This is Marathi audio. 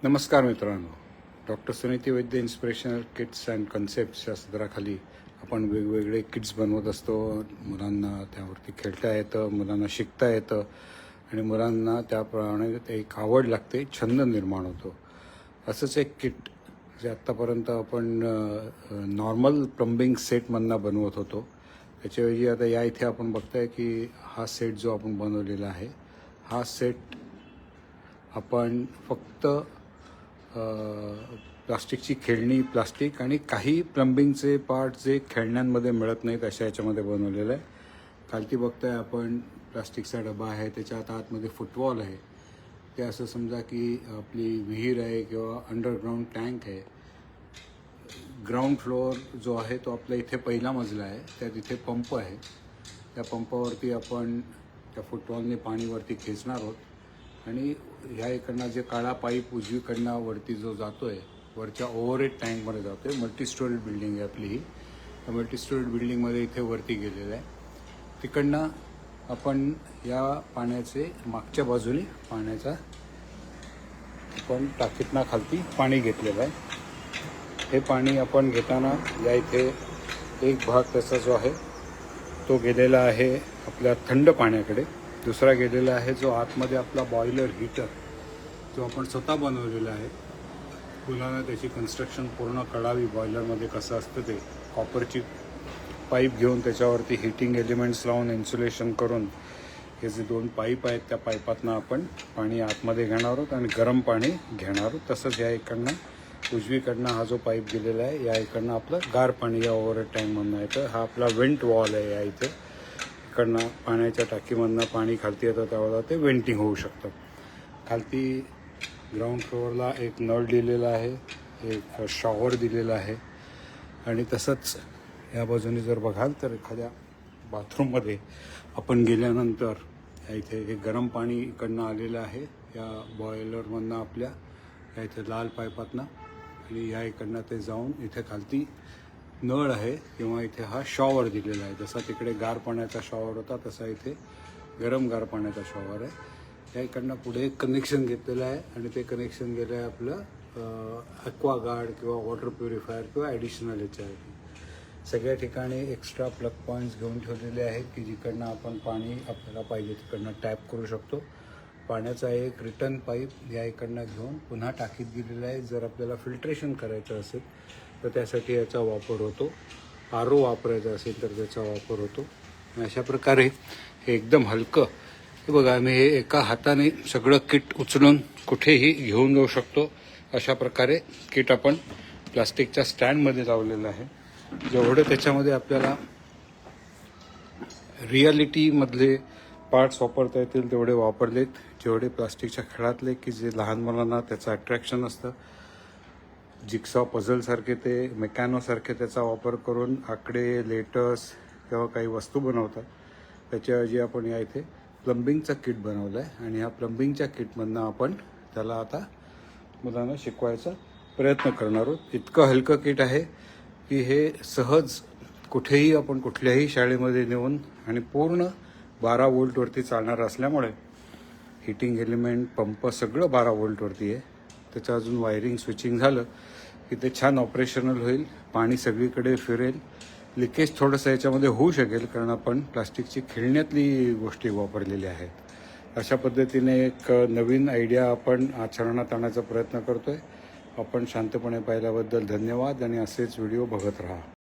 नमस्कार मित्रांनो, doctor Suniti Vaidya inspirational kits and concepts या सदराखाली आपण वेगवेगळे किट्स बनवत असतो. मुलांना त्यावरती खेळता येतं, मुलांना शिकता येतं आणि मुलांना त्याप्रमाणे एक आवड लागते, छंद निर्माण होतो. असंच एक किट जे आत्तापर्यंत आपण नॉर्मल प्लंबिंग सेटमधनं बनवत होतो, त्याच्याऐवजी आता या इथे आपण बघताय की हा सेट जो आपण बनवलेला आहे, हा सेट आपण फक्त प्लास्टिकची खेळणी, प्लास्टिक आणि काही प्लंबिंगचे पार्ट जे खेळण्यांमध्ये मिळत नाहीत अशा याच्यामध्ये बनवलेलं आहे. खालती बघताय आपण प्लास्टिकचा डबा आहे, त्याच्यात आतमध्ये फुटबॉल आहे. ते असं समजा की आपली विहीर आहे किंवा अंडरग्राऊंड टँक आहे. ग्राउंड फ्लोअर जो आहे तो आपल्या इथे पहिला मजला आहे, त्यात इथे पंप आहे. त्या पंपावरती आपण त्या फुटबॉलने पाणी वरती खेचणार आहोत आणि ह्या इकडनं जे काळा पाईप उजवीकडनं वरती जो जातो आहे, वरच्या ओव्हरहेड टँकमध्ये जातो आहे. मल्टी स्टोरीड बिल्डिंग आहे आपली ही. त्या मल्टी स्टोरीड बिल्डिंगमध्ये इथे वरती गेलेलं आहे. तिकडनं आपण या पाण्याचे मागच्या बाजूने पाण्याचा आपण टाकीतनं खालती पाणी घेतलेलं आहे. हे पाणी आपण घेताना या इथे एक भाग त्याचा जो आहे तो गेलेला आहे आपल्या थंड पाण्याकडे. दुसरा गेलेला आहे जो आतमध्ये आपला बॉयलर हीटर जो आपण स्वतः बनवलेला आहे. मुलांना त्याची कन्स्ट्रक्शन पूर्ण कळावी, बॉयलरमध्ये कसं असतं ते. कॉपरची पाईप घेऊन त्याच्यावरती हीटिंग एलिमेंट्स लावून इन्सुलेशन करून हे जे 2 पाईप आहेत त्या पाईपातनं आपण पाणी आतमध्ये घेणार आहोत आणि गरम पाणी घेणार आहोत. तसंच या इकडनं उजवीकडनं हा जो पाईप गेलेला आहे, या इकडनं आपलं गार पाणी या ओव्हरहेड टँकमधनं येतं. हा आपला वेंट वॉल आहे. या इथे इकडनं पाण्याच्या टाकीमधनं पाणी खालती येतं, त्यावेळेला ते वेंटिंग होऊ शकतं. खालती ग्राउंड फ्लोअरला एक नळ दिलेला आहे, एक शॉवर दिलेला आहे आणि तसंच या बाजूने जर बघाल तर एखाद्या बाथरूममध्ये आपण गेल्यानंतर या इथे एक गरम पाणी इकडनं आलेलं आहे या बॉयलरमधनं आपल्या या इथे लाल पाईपातनं आणि या इकडनं ते जाऊन इथे खालती नळ आहे किंवा इथे हा शॉवर दिलेला आहे. जसा तिकडे गार पाण्याचा शॉवर होता तसा इथे गरम गार पाण्याचा शॉवर आहे. या इकडनं पुढे एक कनेक्शन घेतलेलं आहे आणि ते कनेक्शन गेलं आहे आपलं ॲक्वागार्ड किंवा वॉटर प्युरिफायर किंवा ॲडिशनल याच्यासाठी. सगळ्या ठिकाणी एक्स्ट्रा प्लग पॉईंट्स घेऊन ठेवलेले आहेत की जिकडनं आपण पाणी आपल्याला पाहिजे तिकडनं टॅप करू शकतो. पाण्याचा एक रिटर्न पाईप या इकडनं घेऊन पुन्हा टाकीत गेलेला आहे. जर आपल्याला फिल्ट्रेशन करायचं असेल तर त्यासाठी याचा वापर होतो. RO वापरायचा असेल तर त्याचा वापर होतो. अशा प्रकारे हे एकदम हलकं, हे बघा मी हे एका हाताने सगळं किट उचलून कुठेही घेऊन जाऊ शकतो. अशा प्रकारे किट आपण प्लास्टिकच्या स्टँडमध्ये लावलेलं आहे. जेवढं त्याच्यामध्ये आपल्याला रियालिटीमधले पार्ट्स वापरता येतील तेवढे वापरलेत. जेवढे प्लास्टिकच्या खेळातले की जे लहान मुलांना त्याचं अट्रॅक्शन असतं, जिक्सॉ पझलसारखे ते मेकॅनोसारखे त्याचा वापर करून आकडे, लेटर्स किंवा काही वस्तू बनवतात. त्याच्याऐवजी आपण या इथे प्लंबिंगचा किट बनवलं आहे आणि ह्या प्लंबिंगच्या किटमधनं आपण त्याला आता मुलांना शिकवायचा प्रयत्न करणार आहोत. इतकं हलकं किट आहे की हे सहज कुठेही आपण कुठल्याही शाळेमध्ये नेऊन आणि पूर्ण 12 वोल्टवरती चालणार असल्यामुळे हीटिंग एलिमेंट, पंप सगळं 12 वोल्टवरती आहे. त्याचं अजून वायरिंग स्विचिंग झालं की ते छान ऑपरेशनल होईल. पाणी सगळीकडे फिरेल. लिकेज थोडंसं याच्यामध्ये होऊ शकेल कारण आपण प्लास्टिकची खेळण्यातली गोष्टी वापरलेल्या आहेत. अशा पद्धतीने एक नवीन आयडिया आपण आचरणात आणण्याचा प्रयत्न करतो आहे. आपण शांतपणे पाहिल्याबद्दल धन्यवाद आणि असेच व्हिडिओ बघत राहा.